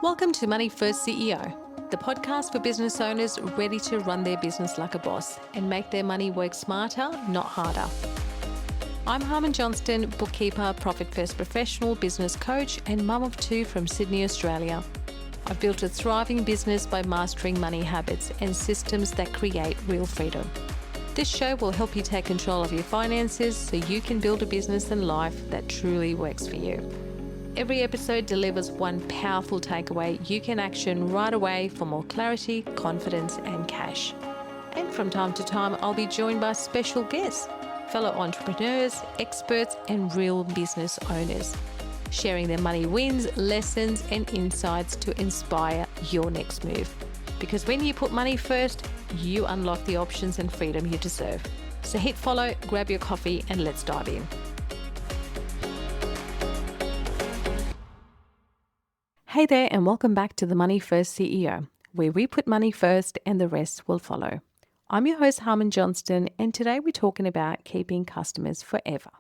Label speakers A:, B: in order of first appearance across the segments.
A: Welcome to Money First CEO, the podcast for business owners ready to run their business like a boss and make their money work smarter, not harder. I'm Harman Johnston, bookkeeper, Profit First professional, business coach, and mum of two from Sydney, Australia. I've built a thriving business by mastering money habits and systems that create real freedom. This show will help you take control of your finances so you can build a business and life that truly works for you. Every episode delivers one powerful takeaway you can action right away for more clarity, confidence, and cash. And from time to time, I'll be joined by special guests, fellow entrepreneurs, experts, and real business owners, sharing their money wins, lessons, and insights to inspire your next move. Because when you put money first, you unlock the options and freedom you deserve. So hit follow, grab your coffee, and let's dive in. Hey there, and welcome back to the Money First CEO, where we put money first and the rest will follow. I'm your host, Harman Johnston, and today we're talking about keeping customers forever.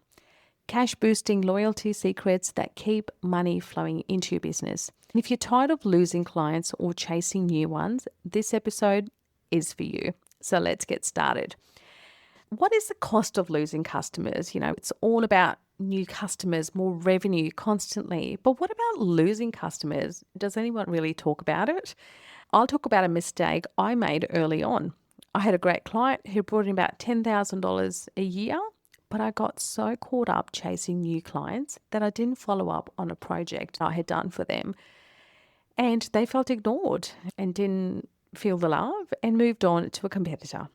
A: Cash boosting loyalty secrets that keep money flowing into your business. And if you're tired of losing clients or chasing new ones, this episode is for you. So let's get started. What is the cost of losing customers? It's all about new customers, more revenue constantly. But what about losing customers? Does anyone really talk about it? I'll talk about a mistake I made early on. I had a great client who brought in about $10,000 a year, but I got so caught up chasing new clients that I didn't follow up on a project I had done for them. And they felt ignored and didn't feel the love and moved on to a competitor.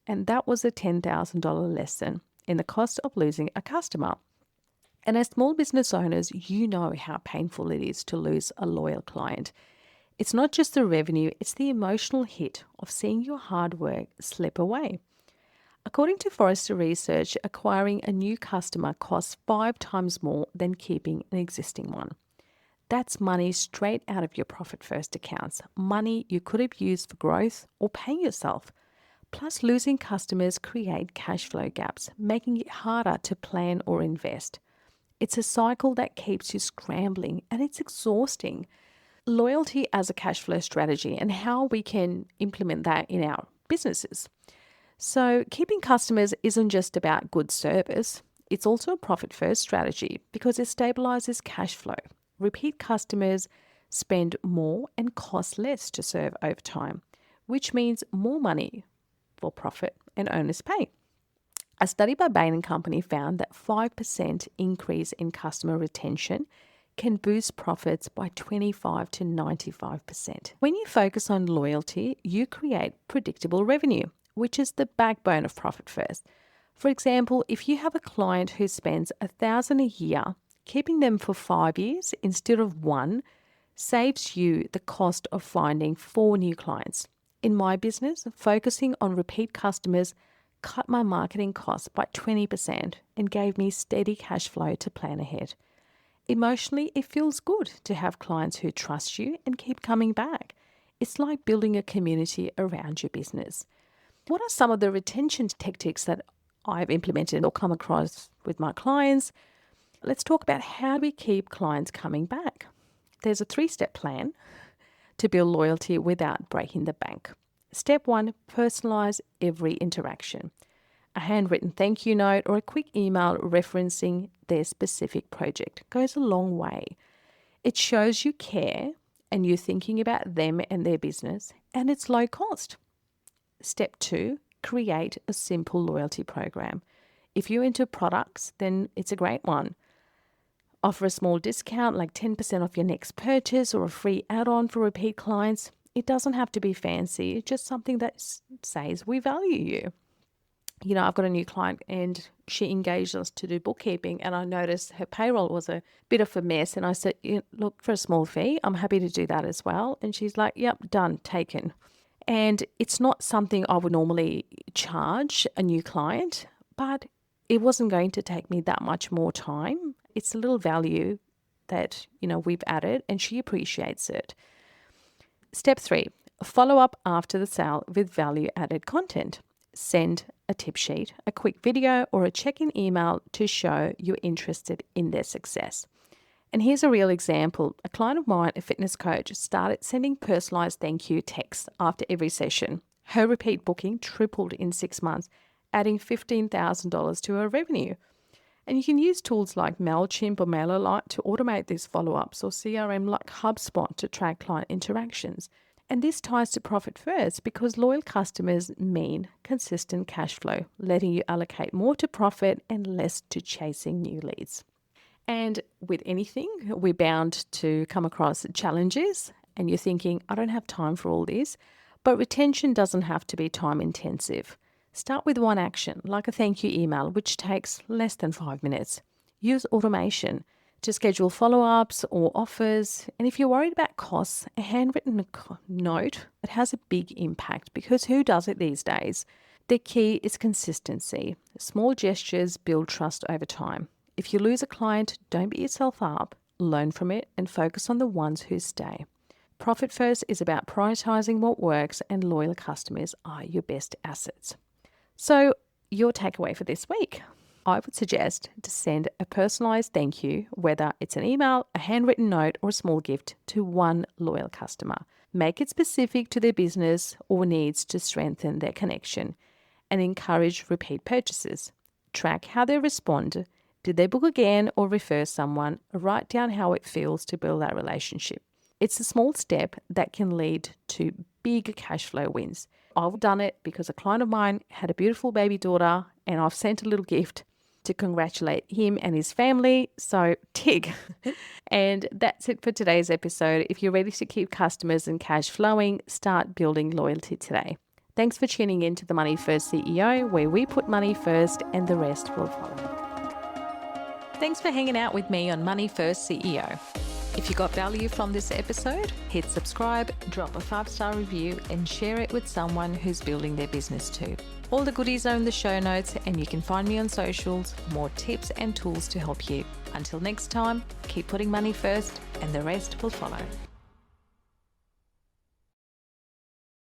A: And that was a $10,000 lesson in the cost of losing a customer. And as small business owners, you know how painful it is to lose a loyal client. It's not just the revenue, it's the emotional hit of seeing your hard work slip away. According to Forrester research, acquiring a new customer costs 5 times more than keeping an existing one. That's money straight out of your Profit First accounts, money you could have used for growth or paying yourself. Plus, losing customers create cash flow gaps, making it harder to plan or invest. It's a cycle that keeps you scrambling and it's exhausting. Loyalty as a cash flow strategy and how we can implement that in our businesses. So keeping customers isn't just about good service. It's also a profit first strategy because it stabilizes cash flow. Repeat customers spend more and cost less to serve over time, which means more money for profit and owners pay. A study by Bain & Company found that 5% increase in customer retention can boost profits by 25 to 95%. When you focus on loyalty, you create predictable revenue, which is the backbone of Profit First. For example, if you have a client who spends $1,000 a year, keeping them for 5 years instead of 1 saves you the cost of finding 4 new clients. In my business, focusing on repeat customers cut my marketing costs by 20% and gave me steady cash flow to plan ahead. Emotionally, it feels good to have clients who trust you and keep coming back. It's like building a community around your business. What are some of the retention tactics that I've implemented or come across with my clients? Let's talk about how we keep clients coming back. There's a 3-step plan to build loyalty without breaking the bank. Step 1, personalize every interaction. A handwritten thank you note or a quick email referencing their specific project goes a long way. It shows you care and you're thinking about them and their business, and it's low cost. Step 2, create a simple loyalty program. If you're into products, then it's a great one. Offer a small discount like 10% off your next purchase or a free add-on for repeat clients. It doesn't have to be fancy, just something that says we value you. I've got a new client and she engaged us to do bookkeeping, and I noticed her payroll was a bit of a mess. And I said, look, for a small fee, I'm happy to do that as well. And she's like, yep, done, taken. And it's not something I would normally charge a new client, but it wasn't going to take me that much more time. It's a little value that, we've added, and she appreciates it. Step 3, follow up after the sale with value-added content. Send a tip sheet, a quick video, or a check-in email to show you're interested in their success. And here's a real example. A client of mine, a fitness coach, started sending personalised thank you texts after every session. Her repeat booking tripled in 6 months, adding $15,000 to her revenue. And you can use tools like MailChimp or MailerLite to automate these follow-ups, or CRM like HubSpot to track client interactions. And this ties to profit first because loyal customers mean consistent cash flow, letting you allocate more to profit and less to chasing new leads. And with anything, we're bound to come across challenges, and you're thinking, I don't have time for all this. But retention doesn't have to be time intensive. Start with one action, like a thank you email, which takes less than 5 minutes. Use automation to schedule follow-ups or offers. And if you're worried about costs, a handwritten note, it has a big impact because who does it these days? The key is consistency. Small gestures build trust over time. If you lose a client, don't beat yourself up, learn from it, and focus on the ones who stay. Profit First is about prioritizing what works, and loyal customers are your best assets. So, your takeaway for this week. I would suggest to send a personalized thank you, whether it's an email, a handwritten note, or a small gift, to one loyal customer. Make it specific to their business or needs to strengthen their connection, and encourage repeat purchases. Track how they respond. Did they book again or refer someone? Write down how it feels to build that relationship. It's a small step that can lead to big cash flow wins. I've done it because a client of mine had a beautiful baby daughter, and I've sent a little gift to congratulate him and his family. So tick. And that's it for today's episode. If you're ready to keep customers and cash flowing, start building loyalty today. Thanks for tuning in to the Money First CEO, where we put money first and the rest will follow. Thanks for hanging out with me on Money First CEO. If you got value from this episode, hit subscribe, drop a 5-star review, and share it with someone who's building their business too. All the goodies are in the show notes, and you can find me on socials, more tips and tools to help you. Until next time, keep putting money first and the rest will follow.